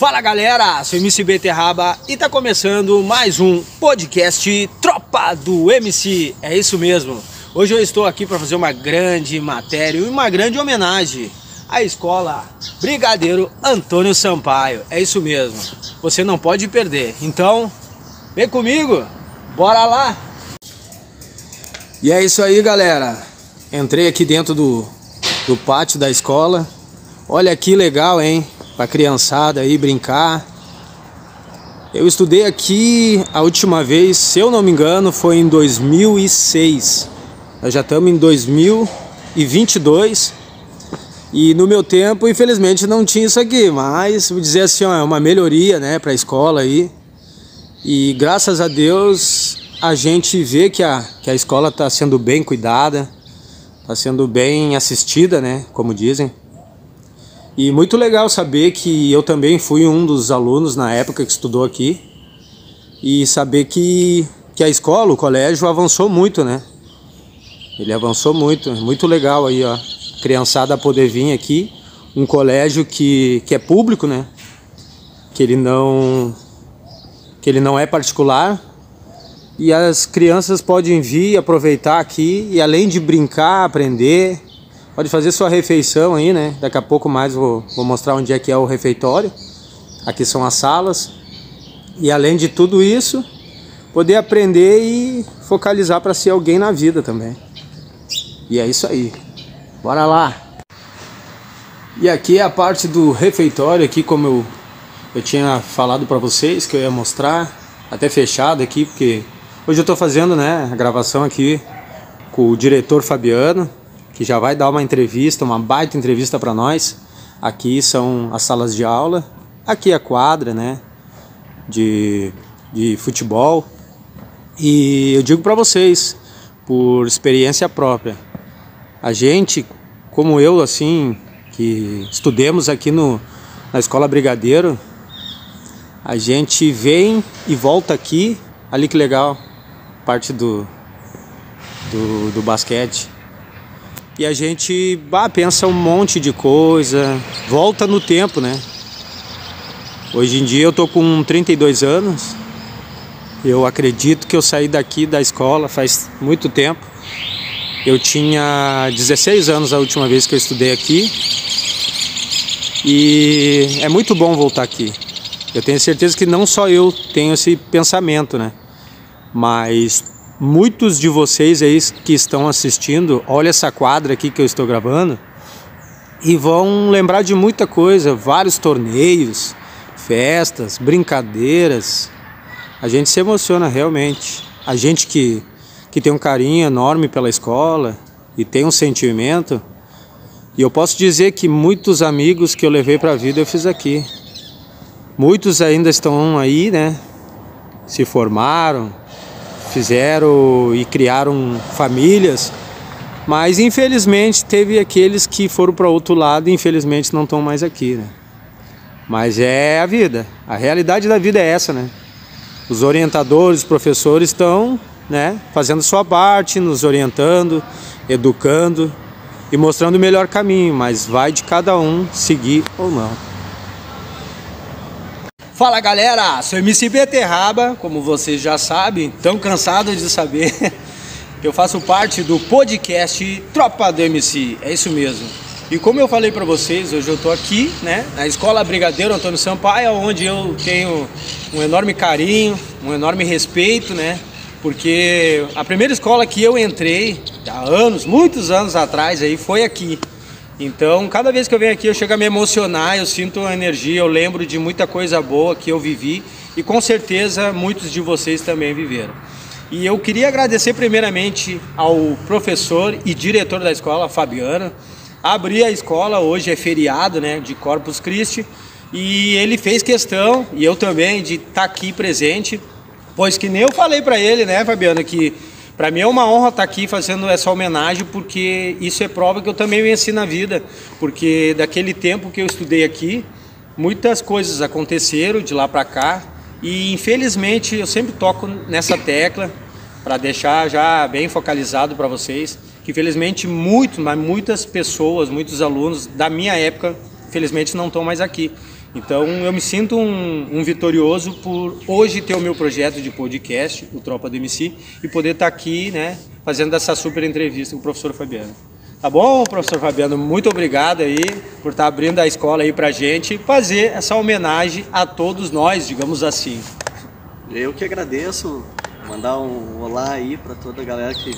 Fala galera, sou o MC Beterraba e tá começando mais um podcast Tropa do MC. É isso mesmo, hoje eu estou aqui para fazer uma grande matéria e uma grande homenagem à Escola Brigadeiro Antônio Sampaio. É isso mesmo, você não pode perder, então vem comigo, bora lá! E é isso aí galera, entrei aqui dentro do pátio da escola. Olha que legal, hein? Pra criançada aí brincar. Eu estudei aqui a última vez, se eu não me engano, foi em 2006. Nós já estamos em 2022. E no meu tempo, infelizmente, não tinha isso aqui. Mas, vou dizer assim, ó, é uma melhoria, né, pra escola aí. E graças a Deus, a gente vê que a escola está sendo bem cuidada. Está sendo bem assistida, né, como dizem. E muito legal saber que eu também fui um dos alunos na época que estudou aqui. E saber que a escola, o colégio avançou muito, né? Ele avançou muito, muito legal aí, ó. Criançada poder vir aqui. Um colégio que é público, né? Que ele não é particular. E as crianças podem vir, aproveitar aqui e além de brincar, aprender... Pode fazer sua refeição aí, né? Daqui a pouco mais vou mostrar onde é que é o refeitório. Aqui são as salas. E além de tudo isso, poder aprender e focalizar para ser alguém na vida também. E é isso aí. Bora lá! E aqui é a parte do refeitório, aqui como eu tinha falado para vocês que eu ia mostrar. Até fechado aqui, porque hoje eu estou fazendo, né, a gravação aqui com o diretor Fabiano, que já vai dar uma entrevista, uma baita entrevista para nós. Aqui são as salas de aula, aqui a quadra, né, de futebol. E eu digo para vocês, por experiência própria, a gente, como eu, assim, que estudemos aqui na Escola Brigadeiro, a gente vem e volta aqui, ali que legal, parte do basquete. E a gente pensa um monte de coisa, volta no tempo, né? Hoje em dia eu tô com 32 anos. Eu acredito que eu saí daqui da escola faz muito tempo. Eu tinha 16 anos a última vez que eu estudei aqui. E é muito bom voltar aqui. Eu tenho certeza que não só eu tenho esse pensamento, né? Mas... muitos de vocês aí que estão assistindo, olha essa quadra aqui que eu estou gravando e vão lembrar de muita coisa, vários torneios, festas, brincadeiras. A gente se emociona realmente. A gente que tem um carinho enorme pela escola e tem um sentimento. E eu posso dizer que muitos amigos que eu levei para a vida eu fiz aqui. Muitos ainda estão aí, né? Se formaram, fizeram e criaram famílias, mas infelizmente teve aqueles que foram para outro lado e infelizmente não estão mais aqui, né? Mas é a vida, a realidade da vida é essa, né? Os orientadores, os professores estão, né, fazendo sua parte, nos orientando, educando e mostrando o melhor caminho, mas vai de cada um seguir ou não. Fala galera, sou o MC Beterraba, como vocês já sabem, tão cansados de saber que eu faço parte do podcast Tropa do MC, é isso mesmo. E como eu falei para vocês, hoje eu tô aqui, né, na Escola Brigadeiro Antônio Sampaio, onde eu tenho um enorme carinho, um enorme respeito, né, porque a primeira escola que eu entrei, há anos, muitos anos atrás aí, foi aqui. Então, cada vez que eu venho aqui, eu chego a me emocionar, eu sinto a energia, eu lembro de muita coisa boa que eu vivi e com certeza muitos de vocês também viveram. E eu queria agradecer primeiramente ao professor e diretor da escola, Fabiano. Abri a escola, hoje é feriado, né, de Corpus Christi, e ele fez questão, e eu também, de estar aqui presente, pois que nem eu falei para ele, né, Fabiano, que... para mim é uma honra estar aqui fazendo essa homenagem, porque isso é prova que eu também venci na vida, porque daquele tempo que eu estudei aqui, muitas coisas aconteceram de lá para cá, e infelizmente eu sempre toco nessa tecla, para deixar já bem focalizado para vocês, que infelizmente muitas pessoas, muitos alunos da minha época, infelizmente não estão mais aqui. Então eu me sinto um vitorioso por hoje ter o meu projeto de podcast, o Tropa do MC, e poder estar aqui, né, fazendo essa super entrevista com o professor Fabiano. Tá bom, professor Fabiano? Muito obrigado aí por estar abrindo a escola aí pra gente fazer essa homenagem a todos nós, digamos assim. Eu que agradeço, mandar um olá aí para toda a galera que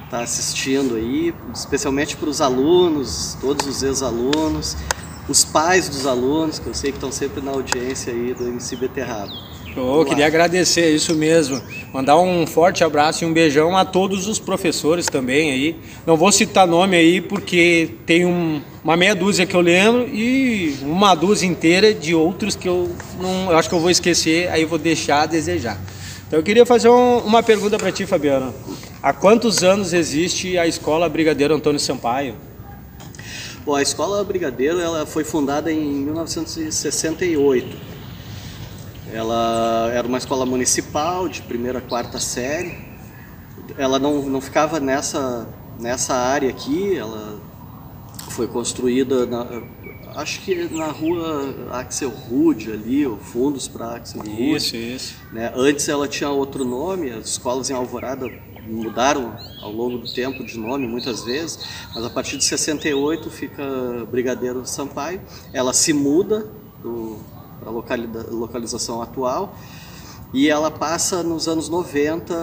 está assistindo aí, especialmente para os alunos, todos os ex-alunos, os pais dos alunos, que eu sei que estão sempre na audiência aí do MC Beterraba. Eu queria agradecer, isso mesmo, mandar um forte abraço e um beijão a todos os professores também aí. Não vou citar nome aí porque tem uma meia dúzia que eu lembro e uma dúzia inteira de outros que eu acho que eu vou esquecer, aí eu vou deixar a desejar. Então eu queria fazer uma pergunta para ti, Fabiano. Há quantos anos existe a Escola Brigadeiro Antônio Sampaio? Bom, a Escola Brigadeiro ela foi fundada em 1968. Ela era uma escola municipal de 1ª a 4ª série. Ela não ficava nessa área aqui, ela foi construída, acho que na rua Axel Rude ali, ou fundos para Axel Rude. Isso. Né? Antes ela tinha outro nome, as escolas em Alvorada mudaram ao longo do tempo de nome muitas vezes, mas a partir de 68 fica Brigadeiro Sampaio. Ela se muda para a localização atual e ela passa nos anos 90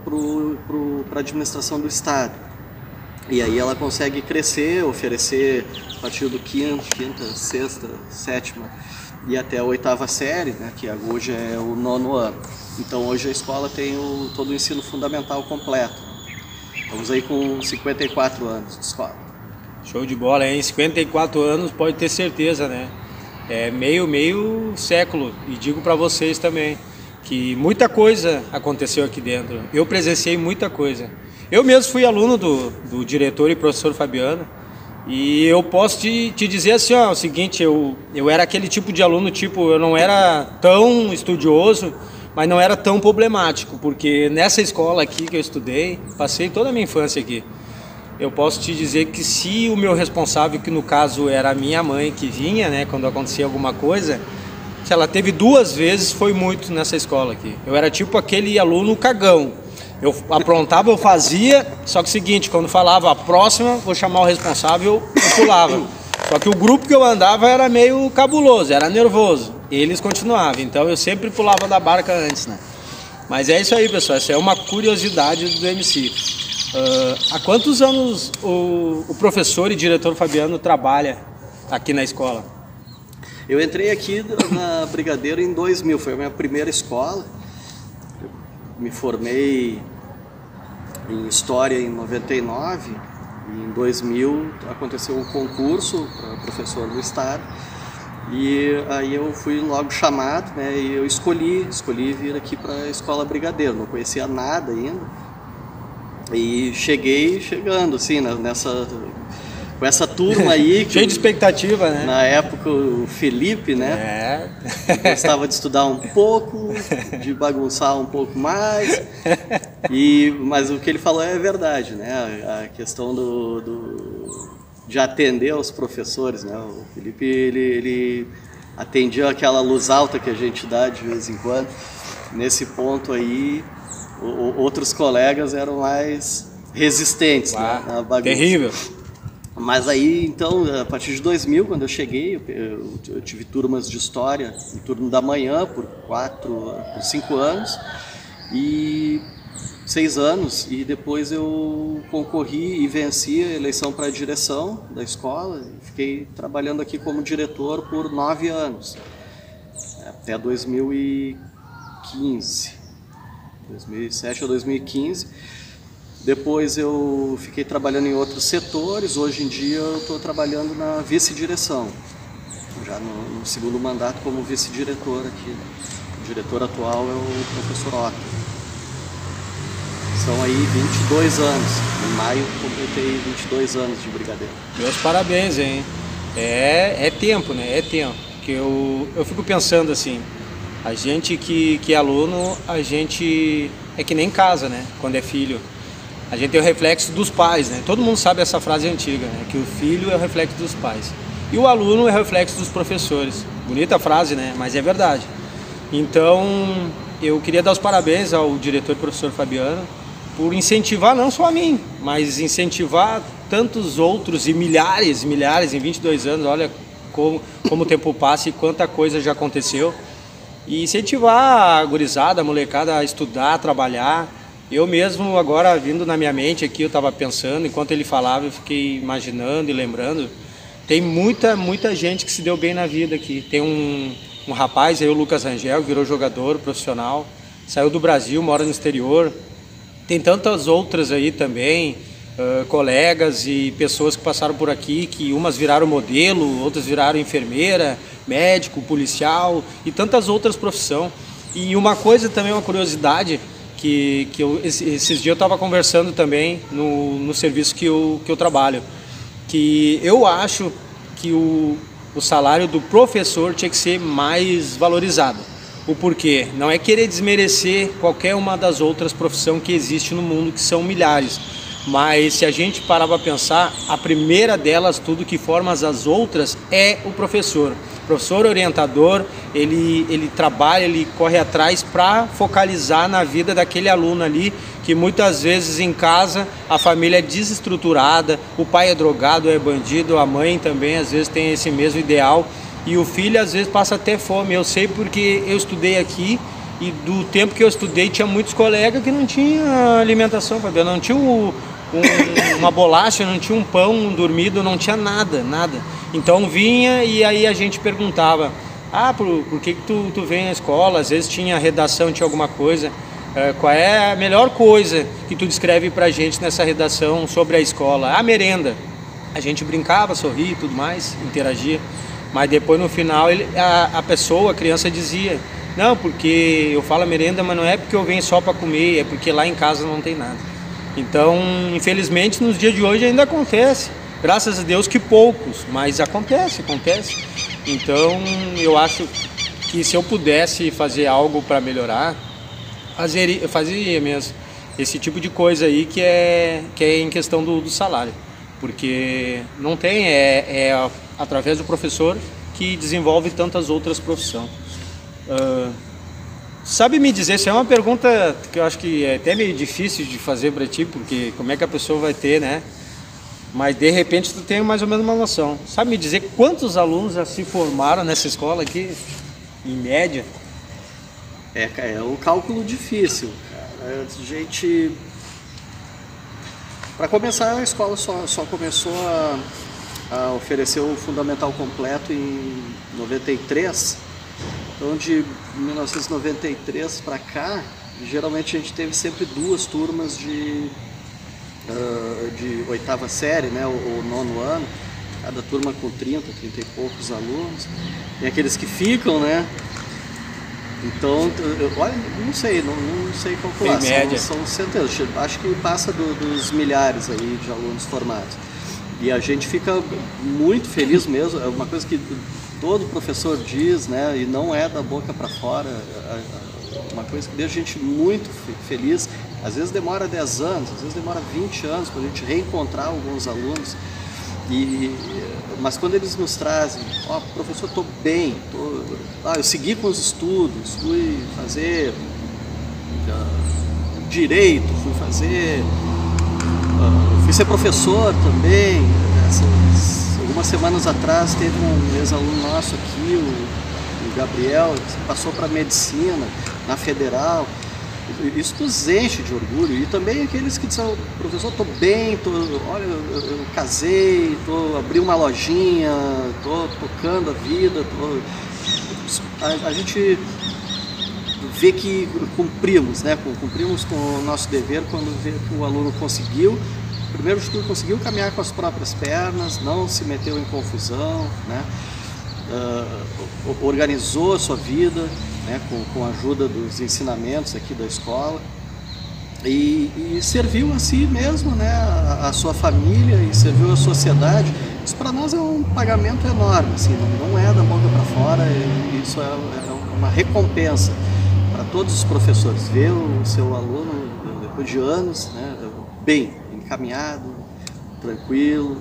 para a administração do Estado. E aí ela consegue crescer, oferecer a partir do quinta, sexta, sétima e até a 8ª série, né, que hoje é o 9º ano. Então hoje a escola tem todo o ensino fundamental completo. Estamos aí com 54 anos de escola. Show de bola, hein? 54 anos, pode ter certeza, né? É meio século, e digo para vocês também que muita coisa aconteceu aqui dentro. Eu presenciei muita coisa. Eu mesmo fui aluno do diretor e professor Fabiano, e eu posso te dizer assim, ó, o seguinte, eu era aquele tipo de aluno, eu não era tão estudioso, mas não era tão problemático, porque nessa escola aqui que eu estudei, passei toda a minha infância aqui. Eu posso te dizer que se o meu responsável, que no caso era a minha mãe que vinha, né, quando acontecia alguma coisa, se ela teve 2 vezes, foi muito nessa escola aqui. Eu era tipo aquele aluno cagão. Eu aprontava, eu fazia, só que o seguinte, quando falava a próxima, vou chamar o responsável, eu pulava. Só que o grupo que eu andava era meio cabuloso, era nervoso. Eles continuavam, então eu sempre pulava da barca antes, né? Mas é isso aí, pessoal, essa é uma curiosidade do MC. Há quantos anos o professor e diretor Fabiano trabalha aqui na escola? Eu entrei aqui na Brigadeiro em 2000, foi a minha primeira escola. Eu me formei em História em 99 e em 2000 aconteceu um concurso para professor do Estado e aí eu fui logo chamado, né, e eu escolhi vir aqui para a Escola Brigadeiro, não conhecia nada ainda. E chegando assim, com essa turma aí. Cheio de expectativa, né? Na época o Felipe, né? Gostava de estudar um pouco, de bagunçar um pouco mais. Mas o que ele falou é verdade, né? A questão de atender aos professores, né? O Felipe, ele atendia aquela luz alta que a gente dá de vez em quando. Nesse ponto aí, outros colegas eram mais resistentes, né, na bagunça. Terrível. Mas aí, então, a partir de 2000, quando eu cheguei, eu tive turmas de história, no turno da manhã, por 5 anos, e 6 anos, e depois eu concorri e venci a eleição para a direção da escola, e fiquei trabalhando aqui como diretor por 9 anos, até 2015. 2007 a 2015, depois eu fiquei trabalhando em outros setores, hoje em dia eu estou trabalhando na vice-direção, já no segundo mandato como vice-diretor aqui. O diretor atual é o professor Otto. São aí 22 anos, em maio completei 22 anos de Brigadeiro. Meus parabéns, hein? É tempo, né? É tempo, porque eu fico pensando assim, a gente que é aluno, a gente é que nem casa, né? Quando é filho. A gente tem o reflexo dos pais, né? Todo mundo sabe essa frase antiga, né? Que o filho é o reflexo dos pais. e o aluno é reflexo dos professores. Bonita frase, né? Mas é verdade. Então, eu queria dar os parabéns ao diretor professor Fabiano por incentivar não só a mim, mas incentivar tantos outros e milhares em 22 anos, olha como o tempo passa e quanta coisa já aconteceu. E incentivar a gurizada, a molecada a estudar, a trabalhar. Eu mesmo agora, vindo na minha mente aqui, eu estava pensando, enquanto ele falava, eu fiquei imaginando e lembrando. Tem muita gente que se deu bem na vida aqui. Tem um rapaz aí, o Lucas Rangel, que virou jogador profissional, saiu do Brasil, mora no exterior. Tem tantas outras aí também, colegas e pessoas que passaram por aqui, que umas viraram modelo, outras viraram enfermeira, médico, policial e tantas outras profissões. E uma coisa também, uma curiosidade, que esses dias eu estava conversando também no serviço que eu trabalho, que eu acho que o salário do professor tinha que ser mais valorizado. O porquê? Não é querer desmerecer qualquer uma das outras profissões que existe no mundo, que são milhares. Mas se a gente parar para pensar, a primeira delas, tudo que forma as outras, é o professor. O professor orientador, ele trabalha, ele corre atrás para focalizar na vida daquele aluno ali, que muitas vezes em casa a família é desestruturada, o pai é drogado, é bandido, a mãe também às vezes tem esse mesmo ideal, e o filho às vezes passa até fome. Eu sei porque eu estudei aqui, e do tempo que eu estudei tinha muitos colegas que não tinham alimentação, Fabiano, não tinha uma bolacha, não tinha um pão dormido, não tinha nada. Então vinha e aí a gente perguntava, por que tu vem à escola? Às vezes tinha redação, tinha alguma coisa, qual é a melhor coisa que tu descreve pra gente nessa redação sobre a escola? A merenda. A gente brincava, sorria e tudo mais, interagia, mas depois no final a criança dizia, não, porque eu falo merenda, mas não é porque eu venho só para comer, é porque lá em casa não tem nada. Então, infelizmente, nos dias de hoje ainda acontece. Graças a Deus que poucos, mas acontece. Então, eu acho que se eu pudesse fazer algo para melhorar, eu fazeria mesmo. Esse tipo de coisa aí que é em questão do salário. Porque não tem, através do professor que desenvolve tantas outras profissões. Sabe me dizer, isso é uma pergunta que eu acho que é até meio difícil de fazer para ti, porque como é que a pessoa vai ter, né? Mas de repente tu tem mais ou menos uma noção. Sabe me dizer quantos alunos já se formaram nessa escola aqui, em média? É um cálculo difícil, cara. A gente... Para começar, a escola só começou a oferecer o fundamental completo em 93. Então, de 1993 para cá, geralmente a gente teve sempre duas turmas de oitava série, né, o nono ano, cada turma com 30 e poucos alunos. Tem aqueles que ficam, né? Então, olha, não sei calcular, são centenas, acho que passa dos milhares aí de alunos formados. E a gente fica muito feliz mesmo, é uma coisa que todo professor diz, né, e não é da boca para fora, uma coisa que deixa a gente muito feliz. Às vezes demora 10 anos, às vezes demora 20 anos para a gente reencontrar alguns alunos, mas quando eles nos trazem, professor, estou bem, eu segui com os estudos, fui fazer direito, fui ser professor também. Algumas semanas atrás teve um ex-aluno nosso aqui, o Gabriel, que passou para medicina na Federal. Isso nos enche de orgulho. E também aqueles que dizem, professor, estou bem, olha, eu casei, abri uma lojinha, estou tocando a vida. A gente vê que cumprimos, né? Cumprimos com o nosso dever quando vê que o aluno conseguiu. Primeiro de tudo, conseguiu caminhar com as próprias pernas, não se meteu em confusão, né? Organizou a sua vida, né? Com a ajuda dos ensinamentos aqui da escola e serviu a si mesmo, né? A sua família e serviu a sociedade. Isso para nós é um pagamento enorme, assim, não é da boca para fora, isso é uma recompensa para todos os professores. Ver o seu aluno, depois de anos, né? Bem encaminhado, tranquilo,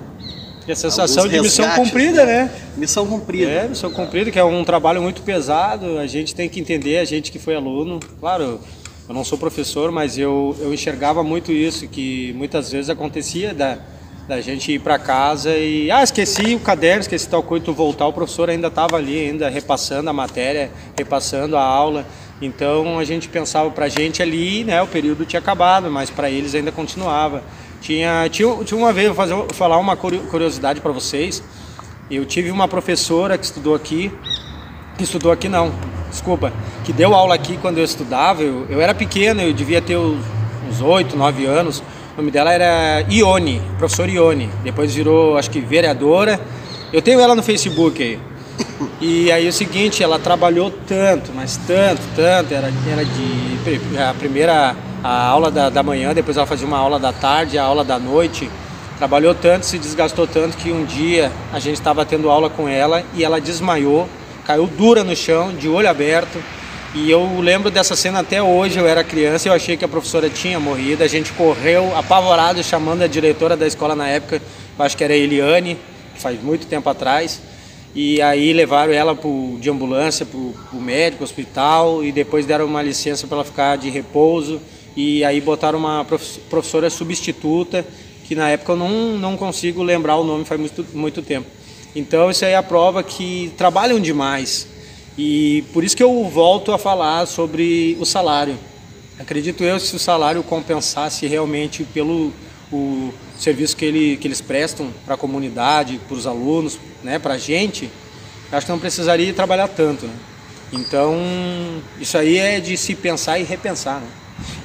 E a sensação de missão cumprida, né? Missão cumprida. É, missão cumprida, que é um trabalho muito pesado, a gente tem que entender, a gente que foi aluno. Claro, eu não sou professor, mas eu enxergava muito isso, que muitas vezes acontecia da gente ir para casa e... esqueci o caderno, esqueci tal coisa, tu voltar, o professor ainda estava ali, ainda repassando a matéria, repassando a aula. Então a gente pensava pra gente ali, né, o período tinha acabado, mas para eles ainda continuava. Tinha uma vez, vou falar uma curiosidade para vocês. Eu tive uma professora que estudou aqui não, desculpa, que deu aula aqui quando eu estudava. Eu era pequeno, eu devia ter uns 8, 9 anos. O nome dela era Ione, professora Ione. Depois virou, acho que, vereadora. Eu tenho ela no Facebook aí. E aí o seguinte, ela trabalhou tanto, mas tanto, era de a primeira a aula da manhã, depois ela fazia uma aula da tarde, a aula da noite. Trabalhou tanto, se desgastou tanto que um dia a gente estava tendo aula com ela e ela desmaiou, caiu dura no chão, de olho aberto. E eu lembro dessa cena até hoje. Eu era criança e eu achei que a professora tinha morrido. A gente correu apavorado, chamando a diretora da escola na época, eu acho que era a Eliane, que faz muito tempo atrás. E aí levaram ela de ambulância para o médico, hospital, e depois deram uma licença para ela ficar de repouso. E aí botaram uma professora substituta, que na época eu não consigo lembrar o nome, faz muito tempo. Então isso aí é a prova que trabalham demais. E por isso que eu volto a falar sobre o salário. Acredito eu, se o salário compensasse realmente pelo o serviço que eles prestam para a comunidade, para os alunos, né, para a gente, acho que não precisaria trabalhar tanto, né? Então, isso aí é de se pensar e repensar, né?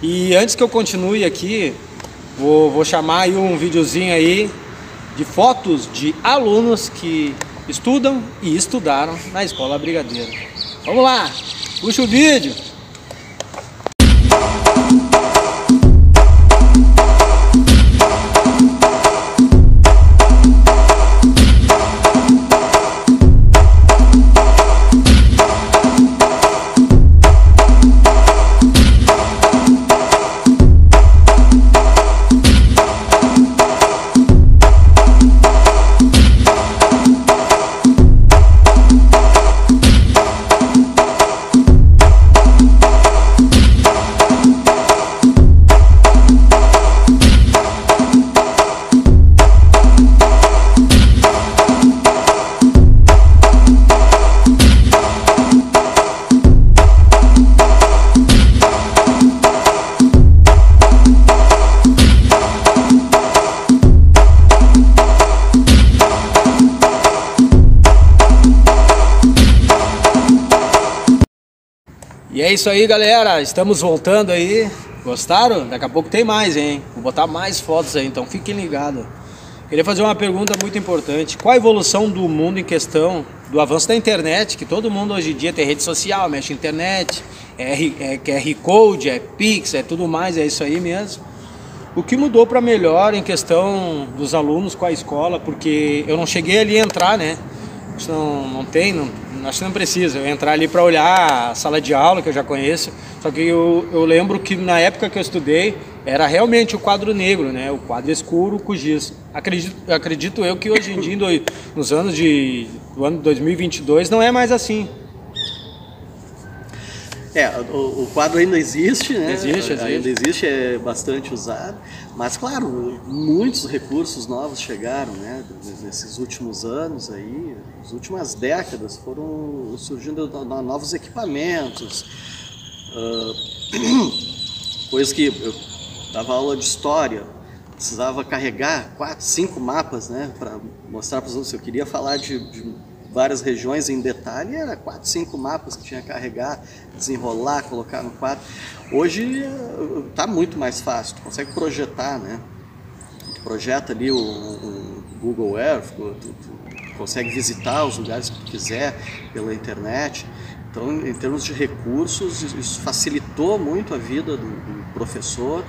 E antes que eu continue aqui, vou chamar aí um videozinho aí de fotos de alunos que estudam e estudaram na Escola Brigadeiro. Vamos lá, puxa o vídeo! E é isso aí, galera, estamos voltando aí. Gostaram? Daqui a pouco tem mais, hein? Vou botar mais fotos aí, então fiquem ligados. Queria fazer uma pergunta muito importante. Qual a evolução do mundo em questão do avanço da internet? Que todo mundo hoje em dia tem rede social, mexe na internet, é QR Code, é Pix, é tudo mais, é isso aí mesmo. O que mudou para melhor em questão dos alunos com a escola? Porque eu não cheguei ali a entrar, né? Acho que acho que não precisa eu entrar ali para olhar a sala de aula, que eu já conheço. Só que eu lembro que na época que eu estudei era realmente o quadro negro, né? O quadro escuro com giz. Acredito eu que hoje em dia, nos anos do ano 2022, não é mais assim. O quadro ainda existe, né? Existe. Ainda existe, é bastante usado, mas claro, muitos recursos novos chegaram, né? Nesses últimos anos aí, as últimas décadas foram surgindo novos equipamentos, coisas que eu dava aula de história, precisava carregar 4, 5 mapas, né? Para mostrar para os outros, se eu queria falar de várias regiões em detalhe, era 4, 5 mapas que tinha que carregar, desenrolar, colocar no quadro. Hoje está muito mais fácil, tu consegue projetar, né? Tu projeta ali o Google Earth, tu consegue visitar os lugares que tu quiser pela internet. Então, em termos de recursos, isso facilitou muito a vida do professor.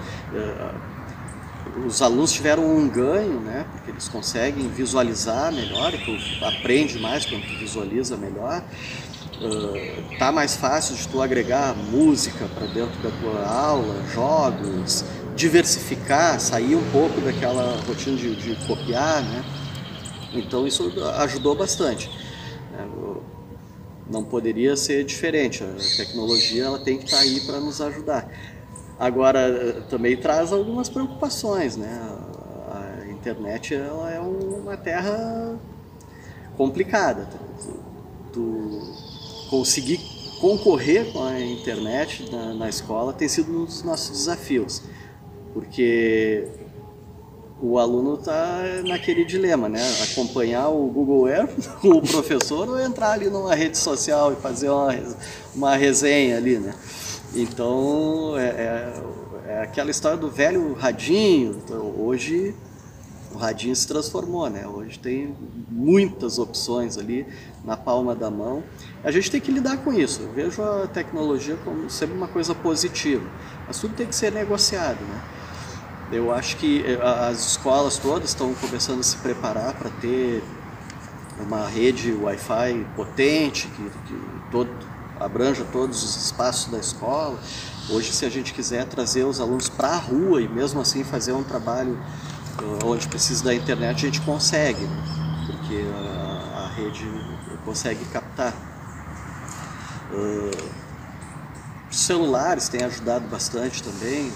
Os alunos tiveram um ganho, né? Porque eles conseguem visualizar melhor, e tu aprende mais quando tu visualiza melhor. Tá mais fácil de tu agregar música para dentro da tua aula, jogos, diversificar, sair um pouco daquela rotina de copiar, né? Então isso ajudou bastante. Não poderia ser diferente, a tecnologia ela tem que estar aí para nos ajudar. Agora, também traz algumas preocupações, né? A internet ela é uma terra complicada. Tu conseguir concorrer com a internet na escola tem sido um dos nossos desafios, porque o aluno está naquele dilema, né? Acompanhar o Google Earth, o professor, ou entrar ali numa rede social e fazer uma resenha ali, né? Então, é aquela história do velho radinho. Então, hoje, o radinho se transformou, né? Hoje tem muitas opções ali na palma da mão. A gente tem que lidar com isso. Eu vejo a tecnologia como sempre uma coisa positiva, mas tudo tem que ser negociado, né? Eu acho que as escolas todas estão começando a se preparar para ter uma rede Wi-Fi potente, que abranja todos os espaços da escola. Hoje, se a gente quiser trazer os alunos para a rua e mesmo assim fazer um trabalho onde precisa da internet, a gente consegue, né? Porque a rede consegue captar. Os celulares têm ajudado bastante também.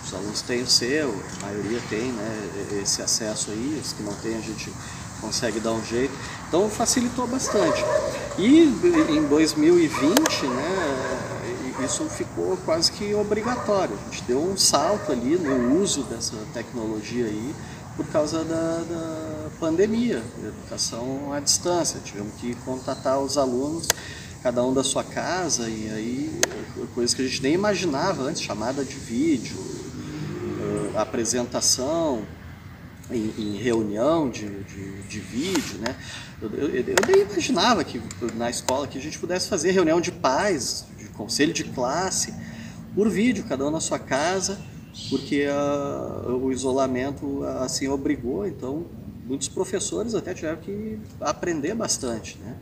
Os alunos têm o seu, a maioria tem, né, esse acesso aí, os que não tem a gente consegue dar um jeito. Então facilitou bastante. E em 2020, né, isso ficou quase que obrigatório. A gente deu um salto ali no uso dessa tecnologia aí por causa da pandemia, educação à distância. Tivemos que contatar os alunos, cada um da sua casa, e aí coisas que a gente nem imaginava antes, chamada de vídeo, apresentação em reunião de vídeo, né? Eu nem imaginava que na escola que a gente pudesse fazer reunião de pais, de conselho de classe, por vídeo, cada um na sua casa, porque o isolamento assim obrigou. Então muitos professores até tiveram que aprender bastante, né?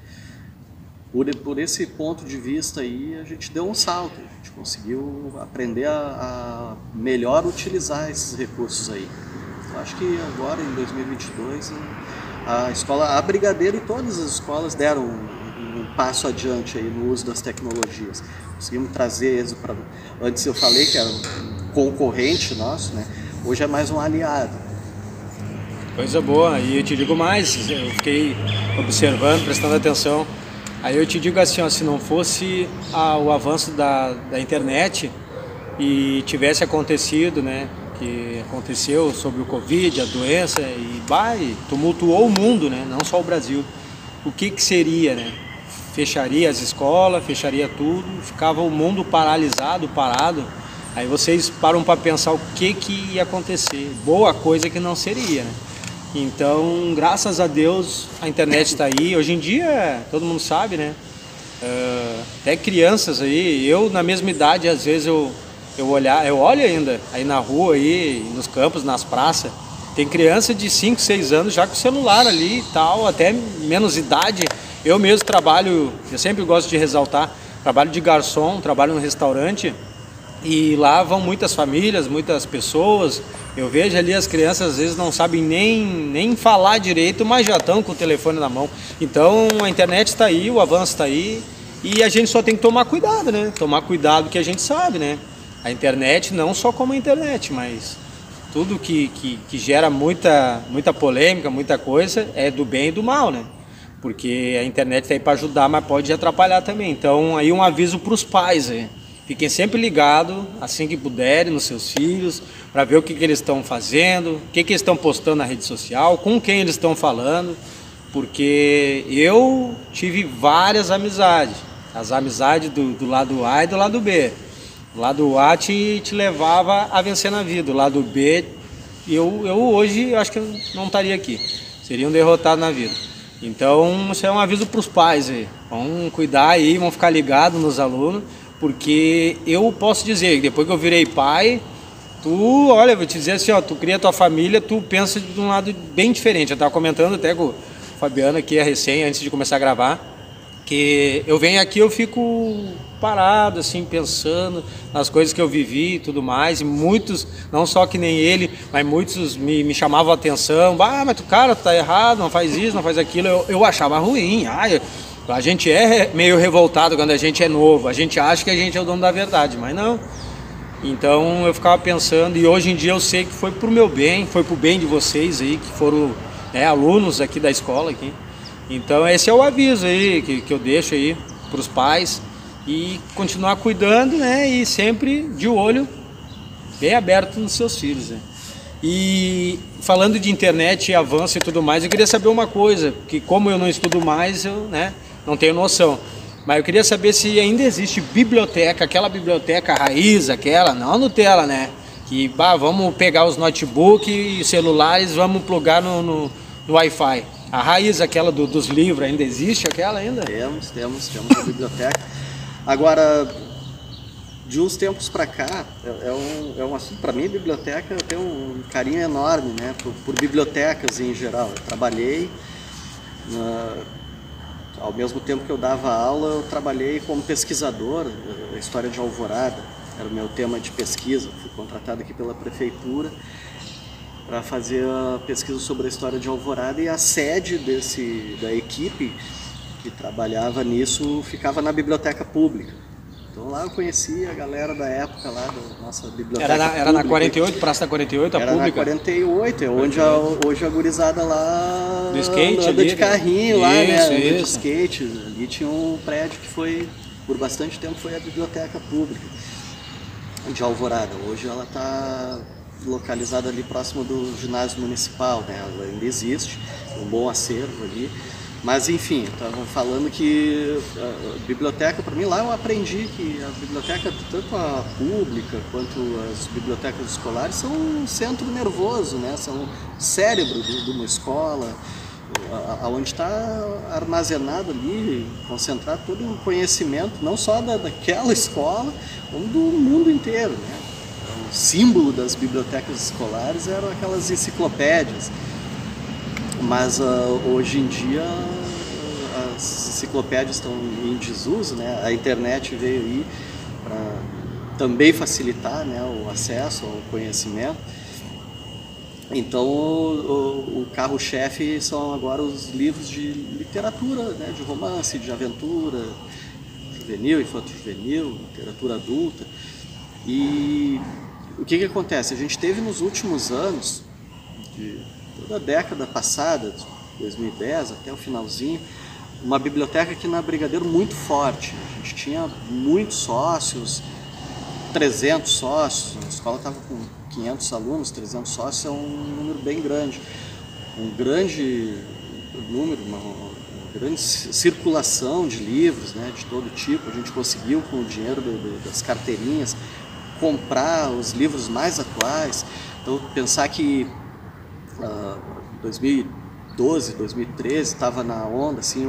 Por esse ponto de vista aí, a gente deu um salto, a gente conseguiu aprender a melhor utilizar esses recursos aí. Eu acho que agora, em 2022, a Brigadeiro e todas as escolas deram um passo adiante aí no uso das tecnologias. Conseguimos trazer isso para... Antes eu falei que era um concorrente nosso, né? Hoje é mais um aliado. Coisa boa, e eu te digo mais, eu fiquei observando, prestando atenção. Aí eu te digo assim, ó, se não fosse o avanço da internet e tivesse acontecido, né, que aconteceu sobre o Covid, a doença, e tumultuou o mundo, né, não só o Brasil, o que seria, né? Fecharia as escolas, fecharia tudo, ficava o mundo paralisado, parado. Aí vocês param para pensar o que ia acontecer. Boa coisa que não seria, né? Então, graças a Deus, a internet está aí. Hoje em dia, todo mundo sabe, né? Até crianças aí, eu na mesma idade, às vezes eu olho ainda aí na rua, aí, nos campos, nas praças. Tem criança de 5, 6 anos já com celular ali e tal, até menos idade. Eu mesmo trabalho, eu sempre gosto de ressaltar, trabalho de garçom, trabalho no restaurante. E lá vão muitas famílias, muitas pessoas. Eu vejo ali as crianças às vezes não sabem nem falar direito, mas já estão com o telefone na mão. Então a internet está aí, o avanço está aí, e a gente só tem que tomar cuidado, né? Tomar cuidado que a gente sabe, né? A internet, não só como a internet, mas tudo que gera muita polêmica, muita coisa, é do bem e do mal, né? Porque a internet está aí para ajudar, mas pode atrapalhar também. Então aí um aviso para os pais aí. Fiquem sempre ligados, assim que puderem, nos seus filhos, para ver o que eles estão fazendo, o que eles estão postando na rede social, com quem eles estão falando, porque eu tive várias amizades, as amizades do lado A e do lado B. O lado A te levava a vencer na vida, o lado B, eu hoje acho que eu não estaria aqui, seria um derrotado na vida. Então, isso é um aviso para os pais aí, vão cuidar aí, vão ficar ligados nos alunos, porque eu posso dizer, depois que eu virei pai, olha, vou te dizer assim, ó, tu cria tua família, tu pensa de um lado bem diferente. Eu estava comentando até com o Fabiano aqui, antes de começar a gravar, que eu venho aqui, eu fico parado, assim, pensando nas coisas que eu vivi e tudo mais, e muitos, não só que nem ele, mas muitos me chamavam a atenção, mas cara, tu tá errado, não faz isso, não faz aquilo, eu achava ruim, a gente é meio revoltado quando a gente é novo, a gente acha que a gente é o dono da verdade, mas não. Então eu ficava pensando, e hoje em dia eu sei que foi pro meu bem, foi pro bem de vocês aí, que foram alunos aqui da escola aqui. Então esse é o aviso aí que eu deixo aí para os pais, e continuar cuidando, né, e sempre de olho bem aberto nos seus filhos, né? E falando de internet e avanço e tudo mais, eu queria saber uma coisa, que como eu não estudo mais, eu, né, não tenho noção, mas eu queria saber se ainda existe biblioteca, aquela biblioteca raiz, aquela, não Nutella, né, que vamos pegar os notebooks e celulares, vamos plugar no Wi-Fi. A raiz, aquela dos livros, ainda existe aquela ainda? Temos a biblioteca. Agora, de uns tempos para cá, é um assunto, para mim, biblioteca, eu tenho um carinho enorme, né, por bibliotecas em geral. Eu trabalhei, ao mesmo tempo que eu dava aula, eu trabalhei como pesquisador, a história de Alvorada, era o meu tema de pesquisa, fui contratado aqui pela prefeitura para fazer a pesquisa sobre a história de Alvorada, e a sede da equipe que trabalhava nisso ficava na biblioteca pública. Então lá eu conheci a galera da época lá da nossa biblioteca pública. Era na 48, Praça da 48, a era pública? Era na 48, é onde hoje a gurizada lá do skate, anda de carrinho lá, né? Anda de isso. skate. Ali tinha um prédio que foi, por bastante tempo, foi a biblioteca pública de Alvorada. Hoje ela está localizada ali próximo do ginásio municipal, né? Ela ainda existe, um bom acervo ali. Mas enfim, estava falando que a biblioteca, para mim lá eu aprendi que a biblioteca, tanto a pública quanto as bibliotecas escolares, são um centro nervoso, né? São o cérebro de uma escola, onde está armazenado ali, concentrado todo o conhecimento, não só daquela escola, como do mundo inteiro, né? O símbolo das bibliotecas escolares eram aquelas enciclopédias, mas hoje em dia as enciclopédias estão em desuso, né? A internet veio aí para também facilitar, né, o acesso ao conhecimento. Então o carro-chefe são agora os livros de literatura, né, de romance, de aventura, juvenil, infanto-juvenil, literatura adulta. E o que acontece? A gente teve nos últimos anos, de toda a década passada, 2010 até o finalzinho, uma biblioteca aqui na Brigadeiro muito forte. A gente tinha muitos sócios, 300 sócios, a escola estava com 500 alunos, 300 sócios é um número bem grande. Um grande número, uma grande circulação de livros, né, de todo tipo. A gente conseguiu, com o dinheiro das carteirinhas, comprar os livros mais atuais. Então, pensar que 2012, 2013 estava na onda, assim,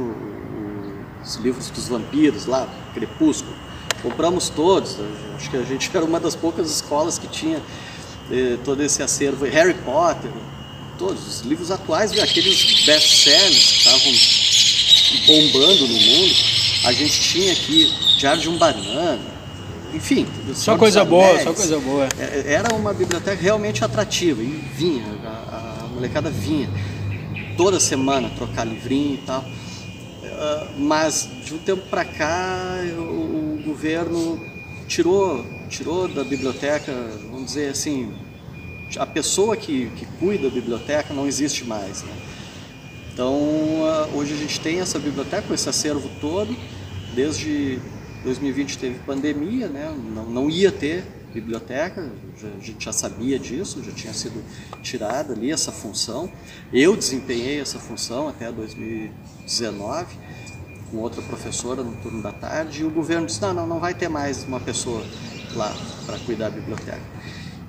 os livros dos vampiros lá, Crepúsculo. Compramos todos, acho que a gente era uma das poucas escolas que tinha todo esse acervo. Harry Potter, todos os livros atuais, aqueles best-sellers que estavam bombando no mundo, a gente tinha aqui Diário de um Banana, enfim. Só coisa boa, só coisa boa. Era uma biblioteca realmente atrativa, e vinha, a molecada vinha toda semana trocar livrinho e tal. Mas de um tempo para cá o governo tirou da biblioteca, vamos dizer assim, a pessoa que cuida da biblioteca não existe mais, né? Então hoje a gente tem essa biblioteca com esse acervo todo. Desde 2020 teve pandemia, né? Não ia ter biblioteca, a gente já sabia disso, já tinha sido tirada ali essa função. Eu desempenhei essa função até 2019, com outra professora no turno da tarde, e o governo disse, não vai ter mais uma pessoa lá para cuidar da biblioteca.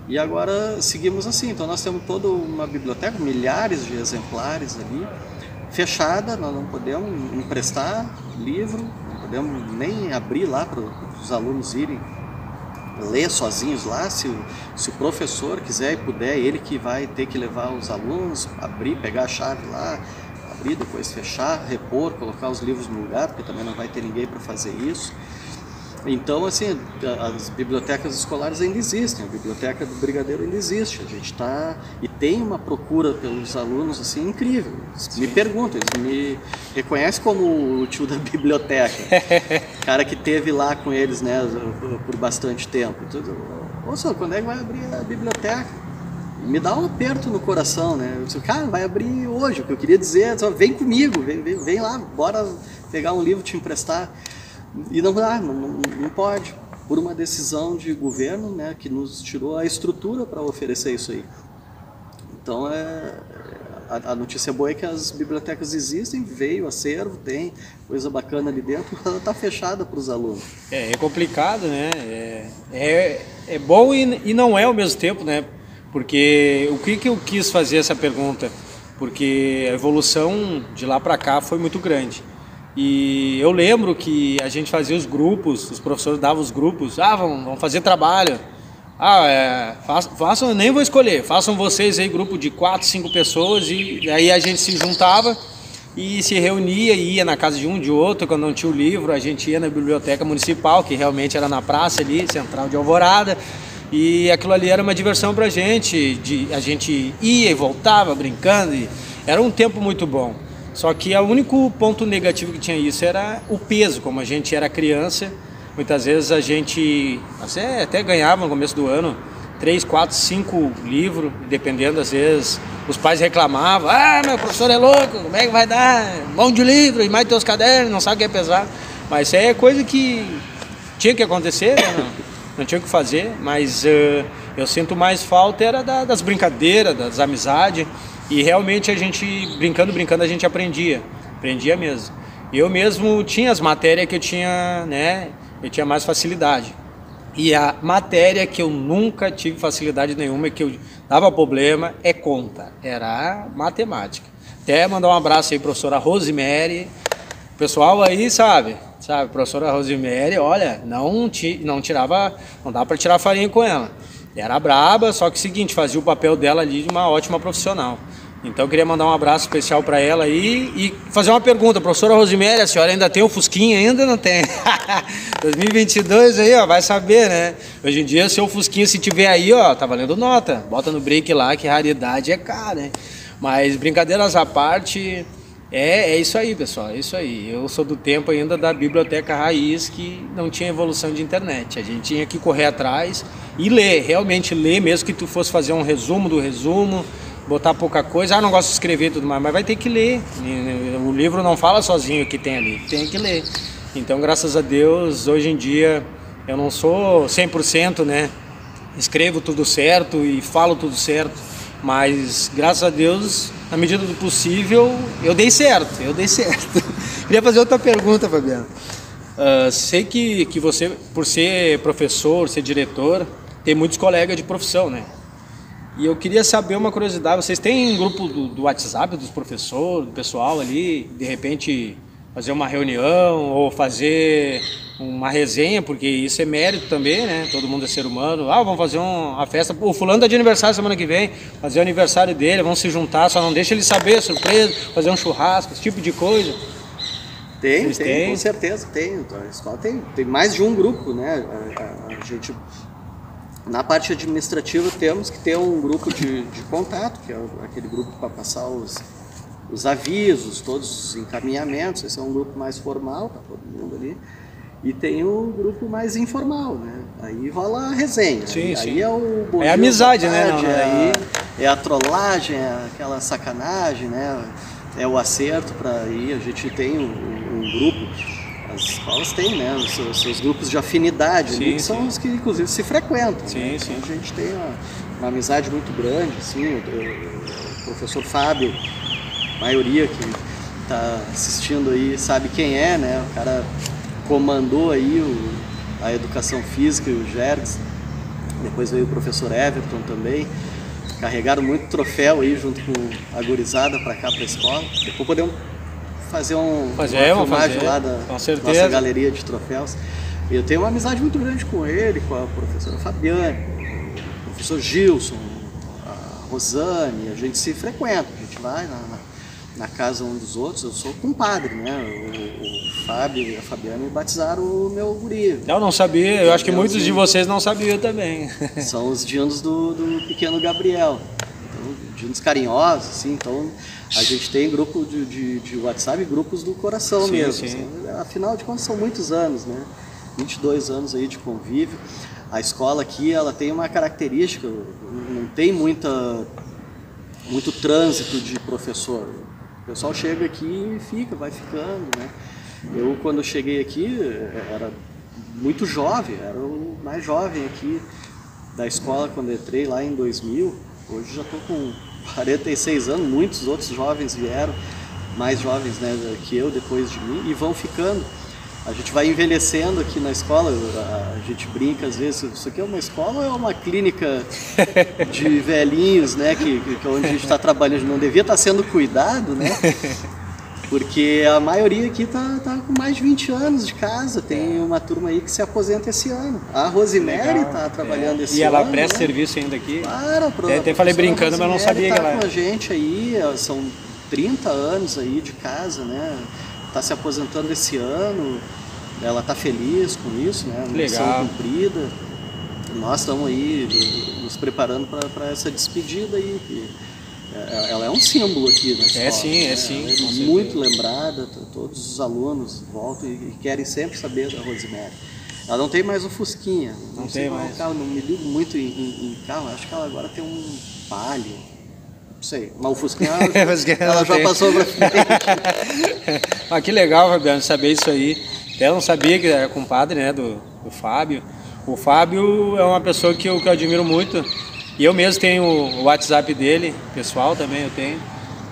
E agora seguimos assim, então nós temos toda uma biblioteca, milhares de exemplares ali, fechada, nós não podemos emprestar livro, não podemos nem abrir lá para os alunos irem ler sozinhos lá. Se o professor quiser e puder, ele que vai ter que levar os alunos, abrir, pegar a chave lá, abrir, depois fechar, repor, colocar os livros no lugar, porque também não vai ter ninguém para fazer isso. Então, assim, as bibliotecas escolares ainda existem, a biblioteca do Brigadeiro ainda existe, a gente está e tem uma procura pelos alunos assim incrível. Eles me perguntam, eles me reconhecem como o tio da biblioteca, cara que teve lá com eles, né, por bastante tempo. Ô, senhor, quando é que vai abrir a biblioteca? Me dá um aperto no coração, né? Eu disse, cara, vai abrir hoje. O que eu queria dizer é só, vem comigo, vem lá, bora pegar um livro, te emprestar. E não dá, não pode, por uma decisão de governo, né, que nos tirou a estrutura para oferecer isso aí. Então, a notícia boa é que as bibliotecas existem, veio acervo, tem coisa bacana ali dentro, ela está fechada para os alunos. É complicado, né? É bom e não é ao mesmo tempo, né? Porque o que eu quis fazer essa pergunta? Porque a evolução de lá para cá foi muito grande. E eu lembro que a gente fazia os grupos, os professores davam os grupos, vamos fazer trabalho. Façam, nem vou escolher, façam vocês aí grupo de 4, 5 pessoas, e aí a gente se juntava e se reunia e ia na casa de um, de outro. Quando não tinha o livro, a gente ia na biblioteca municipal, que realmente era na praça ali, central de Alvorada, e aquilo ali era uma diversão pra gente, a gente ia e voltava brincando, e era um tempo muito bom. Só que o único ponto negativo que tinha isso era o peso. Como a gente era criança, muitas vezes a gente até ganhava no começo do ano 3, 4, 5 livros, dependendo, às vezes os pais reclamavam, meu professor é louco, como é que vai dar um monte de livro e mais teus cadernos, não sabe o que é pesar. Mas isso aí é coisa que tinha que acontecer, né? Não tinha o que fazer, mas eu sinto mais falta era das brincadeiras, das amizades. E realmente a gente, brincando, a gente aprendia mesmo. Eu mesmo tinha as matérias que eu tinha, né, eu tinha mais facilidade. E a matéria que eu nunca tive facilidade nenhuma, que eu dava problema, é conta, era matemática. Até mandar um abraço aí, professora Rosemary, o pessoal aí sabe, professora Rosemary, olha, não dá para tirar farinha com ela. Era braba, só que o seguinte, fazia o papel dela ali de uma ótima profissional. Então eu queria mandar um abraço especial para ela aí e fazer uma pergunta. Professora Rosemary, a senhora ainda tem o Fusquinha? Ainda não tem. 2022 aí, ó, vai saber, né? Hoje em dia, seu Fusquinha, se tiver aí, ó, tá valendo nota. Bota no break lá, que raridade é cara, hein? Mas brincadeiras à parte, é isso aí, pessoal, é isso aí. Eu sou do tempo ainda da biblioteca raiz, que não tinha evolução de internet. A gente tinha que correr atrás e ler, realmente ler, mesmo que tu fosse fazer um resumo do resumo, botar pouca coisa, não gosto de escrever e tudo mais, mas vai ter que ler. O livro não fala sozinho o que tem ali, tem que ler. Então, graças a Deus, hoje em dia, eu não sou 100%, né? Escrevo tudo certo e falo tudo certo, mas graças a Deus, na medida do possível, eu dei certo. Queria fazer outra pergunta, Fabiano. Sei que você, por ser professor, ser diretor, tem muitos colegas de profissão, né? E eu queria saber uma curiosidade, vocês têm um grupo do WhatsApp dos professores, do pessoal ali, de repente fazer uma reunião ou fazer uma resenha, porque isso é mérito também, né? Todo mundo é ser humano. Vamos fazer uma festa, o fulano tá de aniversário semana que vem, fazer o aniversário dele, vamos se juntar, só não deixa ele saber, surpresa, fazer um churrasco, esse tipo de coisa. Tem, com certeza tem. A escola tem mais de um grupo, né? A gente... Na parte administrativa temos que ter um grupo de contato, que é aquele grupo para passar os avisos, todos os encaminhamentos. Esse é um grupo mais formal para todo mundo ali. E tem o grupo mais informal, né? Aí rola a resenha. Sim. Aí é o bom dia, amizade, tarde, né? Aí é a trollagem, é aquela sacanagem, né? É o acerto para ir. A gente tem um grupo. As escolas têm, né, os seus grupos de afinidade, que são os que inclusive se frequentam. Né? Então, a gente tem uma amizade muito grande, assim, o professor Fábio, a maioria que está assistindo aí sabe quem é, né? O cara comandou aí a educação física e o Gergs, depois veio o professor Everton também, carregaram muito troféu aí junto com a gurizada para cá para a escola. Depois podemos fazer uma filmagem lá da nossa galeria de troféus. Eu tenho uma amizade muito grande com ele, com a professora Fabiane, o professor Gilson, a Rosane, a gente se frequenta, a gente vai na casa um dos outros, eu sou compadre, né? O Fábio e a Fabiana me batizaram o meu guri. Eu não sabia, eu acho que muitos de vocês não sabiam também. São os dinos do pequeno Gabriel. Então, dinos carinhosos, assim, então a gente tem grupo de WhatsApp, grupos do coração sim, mesmo. Sim. Assim, afinal de contas são muitos anos, né? 22 anos aí de convívio. A escola aqui, ela tem uma característica, não tem muito trânsito de professor. O pessoal chega aqui e vai ficando, né? Eu, quando cheguei aqui, era muito jovem, era o mais jovem aqui da escola quando entrei lá em 2000. Hoje já estou com 46 anos, muitos outros jovens vieram, mais jovens, né, que eu, depois de mim, e vão ficando. A gente vai envelhecendo aqui na escola, a gente brinca às vezes, isso aqui é uma escola ou é uma clínica de velhinhos, né, que onde a gente está trabalhando, não devia estar sendo cuidado, né, porque a maioria aqui tá com mais de 20 anos de casa, tem uma turma aí que se aposenta esse ano. A Rosemary está trabalhando esse ano. E ela presta serviço ainda aqui? Até falei brincando, mas não sabia que ela com a gente aí, são 30 anos aí de casa, né, está se aposentando esse ano. Ela está feliz com isso, né? Missão cumprida. Nós estamos aí nos preparando para essa despedida aí. Ela é um símbolo aqui na escola. É sim. Ela é muito lembrada, todos os alunos voltam e querem sempre saber da Rosemary. Ela não tem mais o Fusquinha. Não tem mais. Carro, não me ligo muito em carro, acho que ela agora tem um Palio. Não sei, mas o Fusquinha ela já passou para frente. Ah, que legal, Fabiano, saber isso aí. Eu não sabia que era compadre, né, do Fábio. O Fábio é uma pessoa que eu admiro muito. E eu mesmo tenho o WhatsApp dele, pessoal também eu tenho.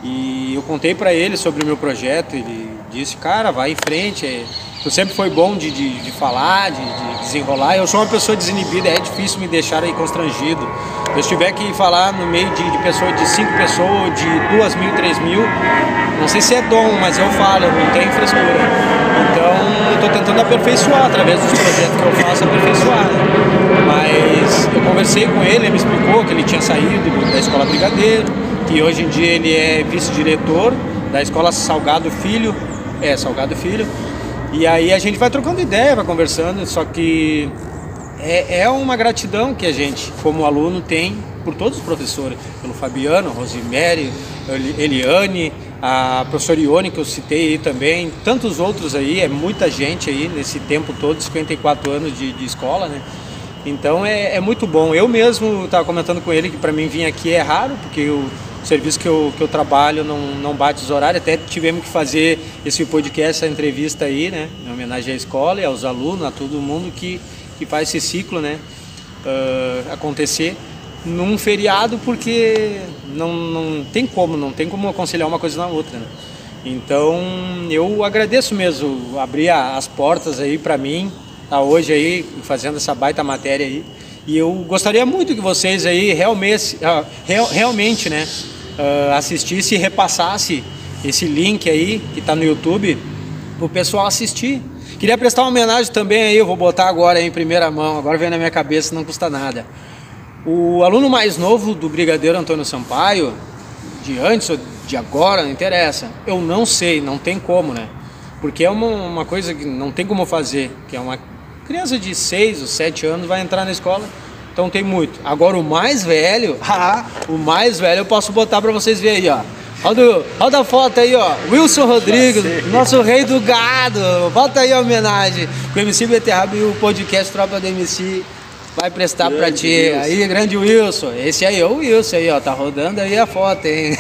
E eu contei para ele sobre o meu projeto. Ele disse, cara, vai em frente. Tu sempre foi bom de falar, de desenrolar. Eu sou uma pessoa desinibida, é difícil me deixar aí constrangido. Se eu tiver que falar no meio de pessoas, de 5 pessoas, de 2.000, 3.000, não sei se é dom, mas eu falo, eu não tenho frescura. Então, eu estou tentando aperfeiçoar, através dos projetos que eu faço, aperfeiçoar. Mas eu conversei com ele me explicou que ele tinha saído da Escola Brigadeiro, que hoje em dia ele é vice-diretor da Escola Salgado Filho. Salgado Filho. E aí a gente vai trocando ideia, vai conversando, só que é uma gratidão que a gente, como aluno, tem por todos os professores, pelo Fabiano, Rosemary, Eliane, a professora Ione, que eu citei aí também, tantos outros aí, é muita gente aí nesse tempo todo, 54 anos de escola, né? Então é muito bom. Eu mesmo estava comentando com ele que para mim vir aqui é raro, porque o serviço que eu trabalho não bate os horários, até tivemos que fazer esse podcast, essa entrevista aí, né? Em homenagem à escola e aos alunos, a todo mundo que faz esse ciclo, né? Acontecer num feriado, porque não tem como aconselhar uma coisa na outra, né? Então eu agradeço mesmo, abrir as portas aí para mim, tá hoje aí fazendo essa baita matéria aí, e eu gostaria muito que vocês aí realmente, né, assistisse e repassasse esse link aí que tá no YouTube pro pessoal assistir. Queria prestar uma homenagem também aí, eu vou botar agora aí em primeira mão, agora vem na minha cabeça, não custa nada. O aluno mais novo do Brigadeiro Antônio Sampaio, de antes ou de agora, não interessa. Eu não sei, não tem como, né? Porque é uma coisa que não tem como fazer, que é uma criança de 6 ou 7 anos vai entrar na escola, então tem muito. Agora o mais velho, eu posso botar para vocês verem aí, ó. Roda a foto aí, ó. Wilson Rodrigues, nosso rei do gado. Bota aí a homenagem. O MC Beterraba e o podcast Tropa do MC vai prestar para ti. Wilson. Aí, grande Wilson. Esse aí é o Wilson aí, ó. Tá rodando aí a foto, hein?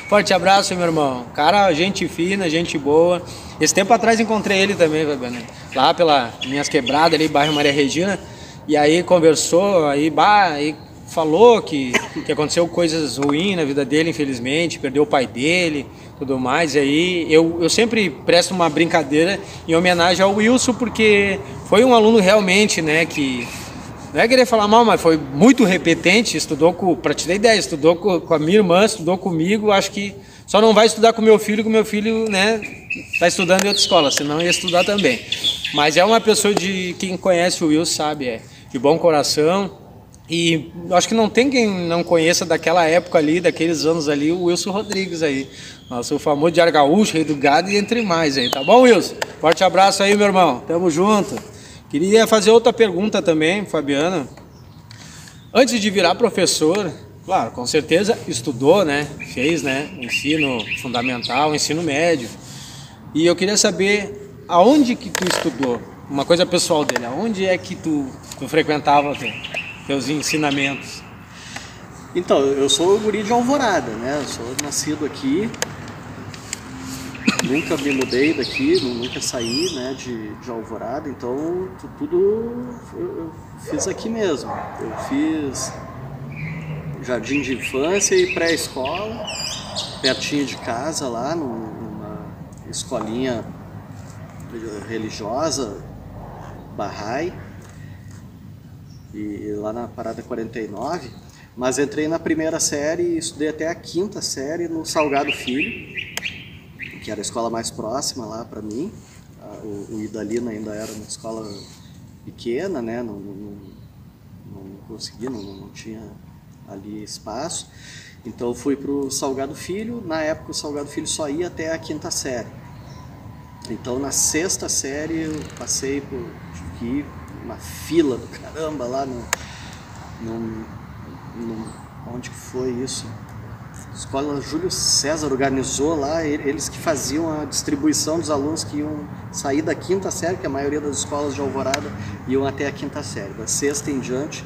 Forte abraço, meu irmão. Cara, gente fina, gente boa. Esse tempo atrás encontrei ele também, Fabiano. Lá pelas minhas quebradas ali, bairro Maria Regina. E aí conversou, aí falou que aconteceu coisas ruins na vida dele, infelizmente, perdeu o pai dele, tudo mais. E aí eu sempre presto uma brincadeira em homenagem ao Wilson, porque foi um aluno realmente, né, que não é querer falar mal, mas foi muito repetente, estudou para te dar ideia, estudou com a minha irmã, estudou comigo, acho que só não vai estudar com meu filho, né, está estudando em outra escola, senão ia estudar também. Mas é uma pessoa quem conhece o Wilson sabe, de bom coração. E acho que não tem quem não conheça daquela época ali, daqueles anos ali, o Wilson Rodrigues aí. Nosso famoso Diário Gaúcho, Rei do Gado e entre mais aí. Tá bom, Wilson? Forte abraço aí, meu irmão. Tamo junto. Queria fazer outra pergunta também, Fabiana. Antes de virar professor, claro, com certeza estudou, né? Fez, né? Ensino fundamental, ensino médio. E eu queria saber aonde que tu estudou? Uma coisa pessoal dele, aonde é que tu frequentava teus ensinamentos? Então, eu sou guri de Alvorada, né? Eu sou nascido aqui, nunca me mudei daqui, nunca saí, né, de Alvorada, então tudo eu fiz aqui mesmo. Eu fiz jardim de infância e pré-escola, pertinho de casa lá, numa escolinha religiosa, Bahá'í, e lá na Parada 49, mas entrei na primeira série e estudei até a quinta série no Salgado Filho, que era a escola mais próxima lá para mim. O Idalina ainda era uma escola pequena, né? Não consegui, não tinha ali espaço. Então eu fui para o Salgado Filho. Na época o Salgado Filho só ia até a quinta série. Então na sexta série eu passei por uma fila do caramba lá onde que foi isso? A escola Júlio César organizou lá, eles que faziam a distribuição dos alunos que iam sair da quinta série, que a maioria das escolas de Alvorada iam até a quinta série. Da sexta em diante,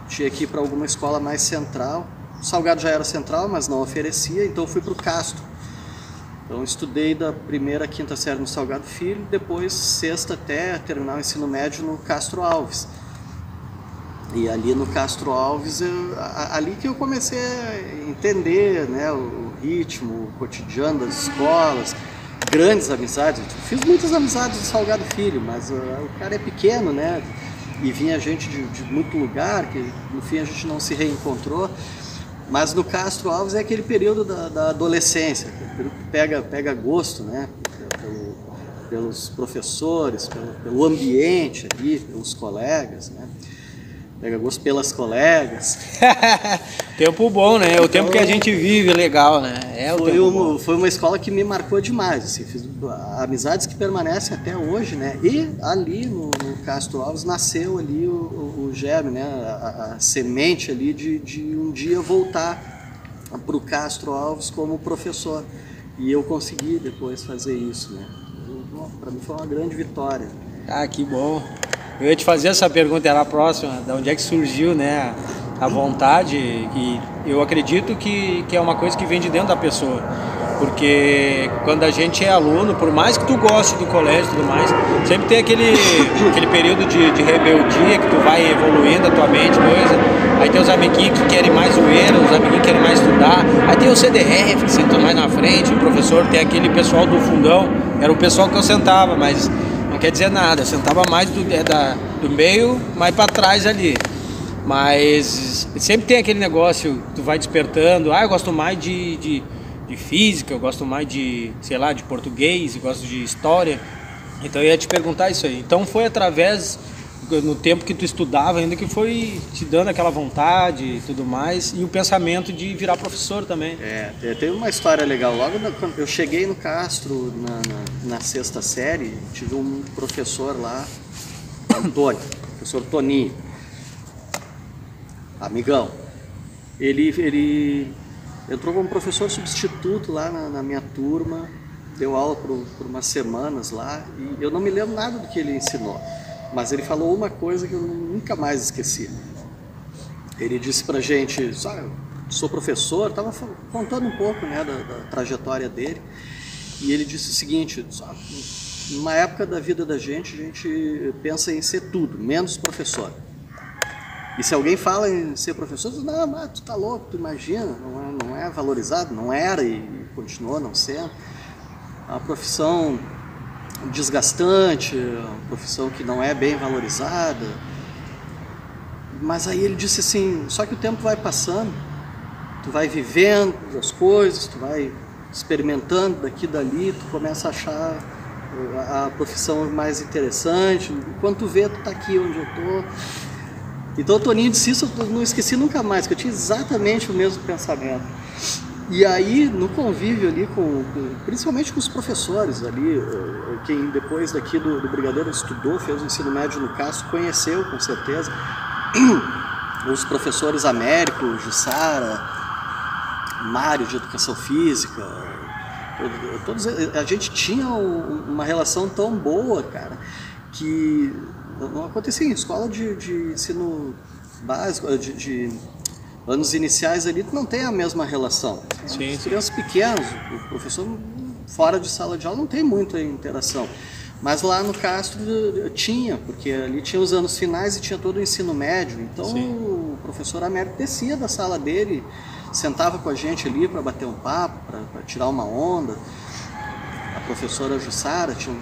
tinha que ir para alguma escola mais central. O Salgado já era central, mas não oferecia, então eu fui para o Castro. Então estudei da primeira à quinta série no Salgado Filho, depois sexta até terminar o ensino médio no Castro Alves. E ali no Castro Alves, ali que eu comecei a entender, né, o ritmo, o cotidiano das escolas, grandes amizades. Eu fiz muitas amizades no Salgado Filho, mas o cara é pequeno, né, e vinha gente de muito lugar, que no fim a gente não se reencontrou. Mas no Castro Alves é aquele período da adolescência, aquele período que pega gosto, né, pelos professores, pelo ambiente ali, pelos colegas, né. Pega gosto pelas colegas. Tempo bom, né? O tempo que a gente vive legal, né? Foi uma escola que me marcou demais. Assim, fiz amizades que permanecem até hoje, né? E ali no Castro Alves nasceu ali o germe, né? A semente ali de um dia voltar para o Castro Alves como professor. E eu consegui depois fazer isso, né? Para mim foi uma grande vitória. Ah, que bom. Eu ia te fazer essa pergunta, era a próxima, de onde é que surgiu, né, a vontade, e eu acredito que é uma coisa que vem de dentro da pessoa, porque quando a gente é aluno, por mais que tu goste do colégio e tudo mais, sempre tem aquele período de rebeldia, que tu vai evoluindo a tua mente, coisa, aí tem os amiguinhos que querem mais zoeira, os amiguinhos que querem mais estudar, aí tem o CDF que senta mais na frente, o professor, tem aquele pessoal do fundão, era o pessoal que eu sentava, mas não quer dizer nada, eu sentava mais do meio, mais para trás ali. Mas sempre tem aquele negócio, tu vai despertando, eu gosto mais de física, eu gosto mais de, sei lá, de português, eu gosto de história. Então eu ia te perguntar isso aí. Então foi através, no tempo que tu estudava ainda, que foi te dando aquela vontade e tudo mais, e o pensamento de virar professor também. Tem uma história legal. Logo quando eu cheguei no Castro, na sexta série, tive um professor lá, Antônio, professor Toninho, amigão. Ele entrou como professor substituto lá na minha turma, deu aula por umas semanas lá, e eu não me lembro nada do que ele ensinou. Mas ele falou uma coisa que eu nunca mais esqueci. Ele disse pra gente, eu sou professor, estava contando um pouco, né, da trajetória dele, e ele disse o seguinte, numa época da vida da gente, a gente pensa em ser tudo, menos professor. E se alguém fala em ser professor, não, mas tu tá louco, tu imagina, não é valorizado, não era e continuou não sendo. É uma profissão desgastante, uma profissão que não é bem valorizada. Mas aí ele disse assim, só que o tempo vai passando, tu vai vivendo as coisas, tu vai experimentando daqui e dali, tu começa a achar a profissão mais interessante, quando tu vê, tu tá aqui onde eu tô. Então o Toninho disse isso, eu não esqueci nunca mais, que eu tinha exatamente o mesmo pensamento. E aí, no convívio ali, principalmente com os professores ali, quem depois daqui do Brigadeiro estudou, fez o ensino médio no Castro, conheceu com certeza os professores Américo, Jussara, Mário de Educação Física, todos, a gente tinha uma relação tão boa, cara, que não acontecia em escola de ensino básico, de anos iniciais ali, tu não tem a mesma relação. Sim. As crianças pequenas, o professor fora de sala de aula não tem muita interação. Mas lá no Castro tinha, porque ali tinha os anos finais e tinha todo o ensino médio. Então sim, o professor Américo descia da sala dele, sentava com a gente ali para bater um papo, para tirar uma onda. A professora Jussara tinha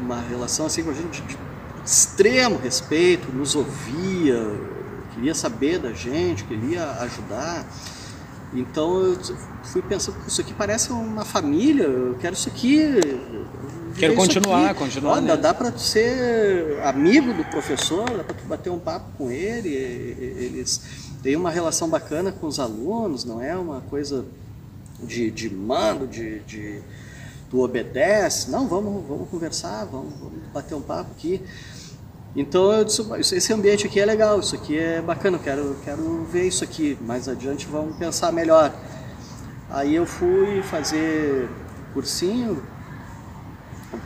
uma relação assim com a gente de extremo respeito, nos ouvia, queria saber da gente, queria ajudar. Então eu fui pensando, isso aqui parece uma família, eu quero isso aqui. Quero continuar. Olha, dá para ser amigo do professor, dá para bater um papo com ele, eles têm uma relação bacana com os alunos, não é uma coisa de mando, tu obedece, não, vamos conversar, vamos bater um papo aqui. Então eu disse, esse ambiente aqui é legal, isso aqui é bacana, eu quero ver isso aqui, mais adiante vamos pensar melhor. Aí eu fui fazer cursinho,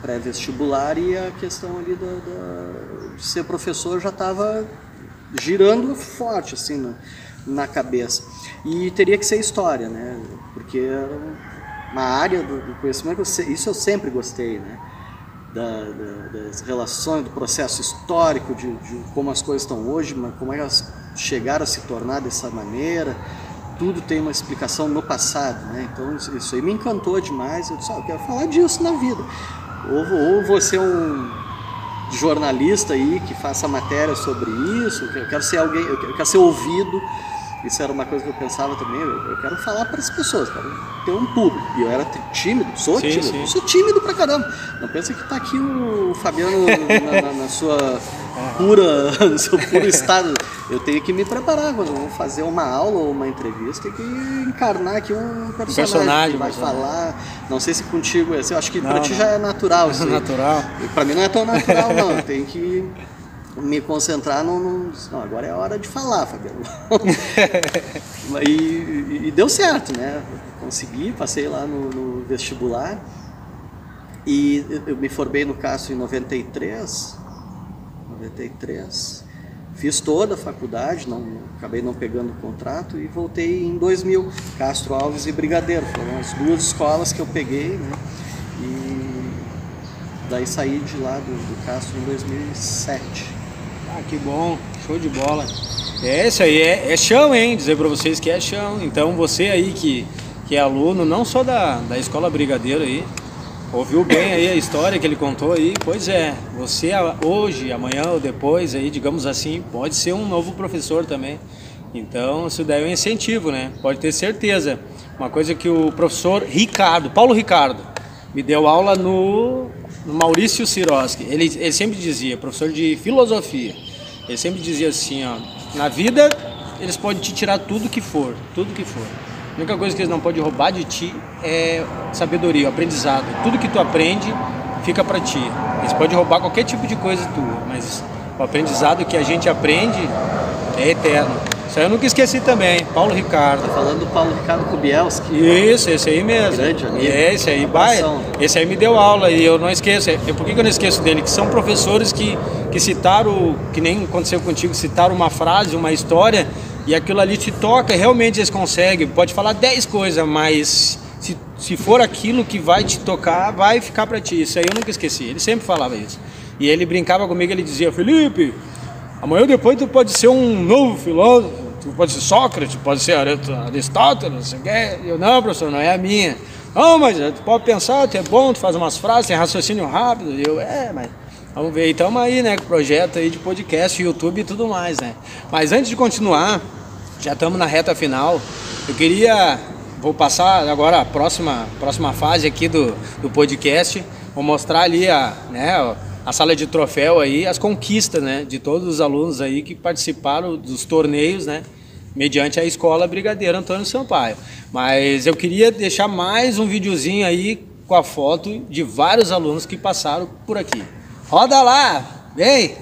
pré-vestibular, e a questão ali de ser professor já estava girando forte assim na cabeça. E teria que ser história, né? Porque era uma área do conhecimento, isso eu sempre gostei, né? Das relações, do processo histórico, de como as coisas estão hoje, mas como elas chegaram a se tornar dessa maneira. Tudo tem uma explicação no passado, né? Então isso aí me encantou demais. Eu disse, eu quero falar disso na vida. Ou vou ser um jornalista aí que faça matéria sobre isso, eu quero ser alguém, eu quero ser ouvido. Isso era uma coisa que eu pensava também, eu quero falar para as pessoas, quero ter um público. E eu era tímido, sou tímido pra caramba. Não pensa que tá aqui o Fabiano na sua no seu puro estado. Eu tenho que me preparar quando eu vou fazer uma aula ou uma entrevista, tem que encarnar aqui um personagem que vai falar. Não sei se contigo é assim, eu acho que para ti já é natural. Assim. Natural. Para mim não é tão natural, não. Eu tenho que me concentrar não, agora é a hora de falar, Fabiano. e deu certo, né? Consegui, passei lá no vestibular e eu me formei no Castro em 93. Fiz toda a faculdade, acabei não pegando o contrato e voltei em 2000, Castro Alves e Brigadeiro. Foram as duas escolas que eu peguei, né? E daí saí de lá do Castro em 2007. Ah, que bom, show de bola. Isso aí é chão, hein? Dizer pra vocês que é chão. Então você aí que é aluno, não só da Escola Brigadeiro aí, ouviu bem aí a história que ele contou aí? Pois é, você hoje, amanhã ou depois aí, digamos assim, pode ser um novo professor também. Então isso daí é um incentivo, né? Pode ter certeza. Uma coisa que o professor Paulo Ricardo, me deu aula no Maurício Siroski. Ele sempre dizia, professor de filosofia, ele sempre dizia assim, ó, na vida eles podem te tirar tudo que for. A única coisa que eles não podem roubar de ti é sabedoria, aprendizado. Tudo que tu aprende fica para ti. Eles podem roubar qualquer tipo de coisa tua, mas o aprendizado que a gente aprende é eterno. Isso aí eu nunca esqueci também, Paulo Ricardo. Tá falando do Paulo Ricardo Kubielski. Isso, esse aí mesmo. Grande amigo. Esse aí, esse aí me deu aula e eu não esqueço. Por que eu não esqueço dele? Que são professores que citaram, que nem aconteceu contigo, citaram uma frase, uma história, e aquilo ali te toca, realmente eles conseguem. Pode falar 10 coisas, mas se for aquilo que vai te tocar, vai ficar para ti. Isso aí eu nunca esqueci, ele sempre falava isso. E ele brincava comigo, ele dizia, Felipe, amanhã ou depois tu pode ser um novo filósofo, tu pode ser Sócrates, pode ser Aristóteles, não sei o quê. Eu, não, professor, não é a minha. Não, mas tu pode pensar, tu é bom, tu faz umas frases, tem raciocínio rápido. Eu, mas vamos ver, então aí, né, com o projeto aí de podcast, YouTube e tudo mais, né. Mas antes de continuar, já estamos na reta final, vou passar agora a próxima fase aqui do podcast, vou mostrar ali a sala de troféu aí, as conquistas, né, de todos os alunos aí que participaram dos torneios, né, mediante a Escola Brigadeiro Antônio Sampaio. Mas eu queria deixar mais um videozinho aí com a foto de vários alunos que passaram por aqui. Roda lá! Vem!